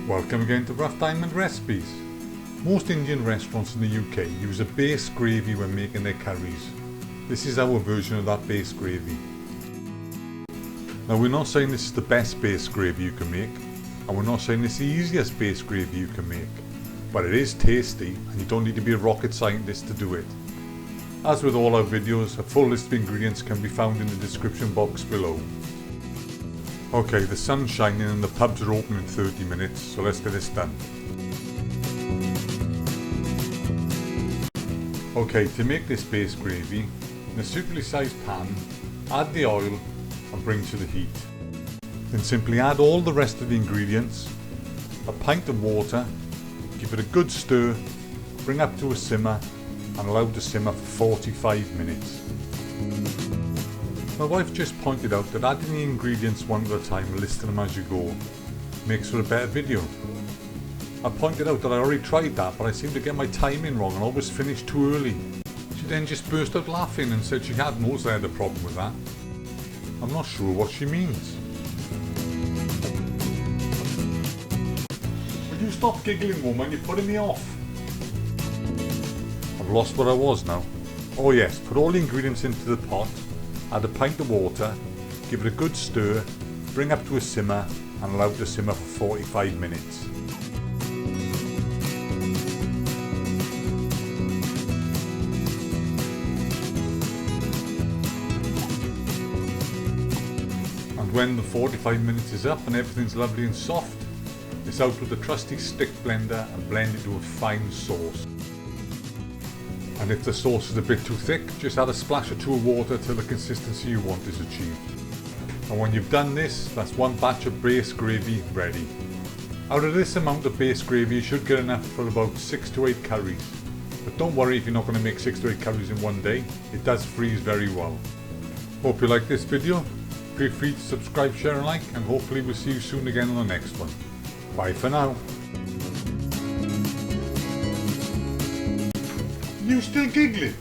Welcome again to Rough Diamond Recipes. Most Indian restaurants in the UK use a base gravy when making their curries. This is our version of that base gravy. Now we're not saying this is the best base gravy you can make, and we're not saying this is the easiest base gravy you can make, but it is tasty and you don't need to be a rocket scientist to do it. As with all our videos, a full list of ingredients can be found in the description box below. Okay, the sun's shining and the pubs are open in 30 minutes, so let's get this done. Okay, to make this base gravy, in a suitably sized pan, add the oil and bring to the heat. Then simply add all the rest of the ingredients, a pint of water, give it a good stir, bring up to a simmer and allow it to simmer for 45 minutes. My wife just pointed out that adding the ingredients one at a time and listing them as you go makes for a better video. I pointed out that I already tried that, but I seemed to get my timing wrong and always finished too early. She then just burst out laughing and said she hadn't also had a problem with that. I'm not sure what she means. Will you stop giggling, woman? You're putting me off. I've lost where I was now. Oh yes, put all the ingredients into the pot. Add a pint of water, give it a good stir, bring up to a simmer and allow it to simmer for 45 minutes. And when the 45 minutes is up and everything's lovely and soft, it's out with a trusty stick blender and blend it to a fine sauce. And if the sauce is a bit too thick, just add a splash or two of water till the consistency you want is achieved. And when you've done this, that's one batch of base gravy ready. Out of this amount of base gravy, you should get enough for about 6 to 8 curries. But don't worry if you're not going to make 6 to 8 curries in one day, it does freeze very well. Hope you like this video. Feel free to subscribe, share and like, and hopefully we'll see you soon again on the next one. Bye for now. You still giggling?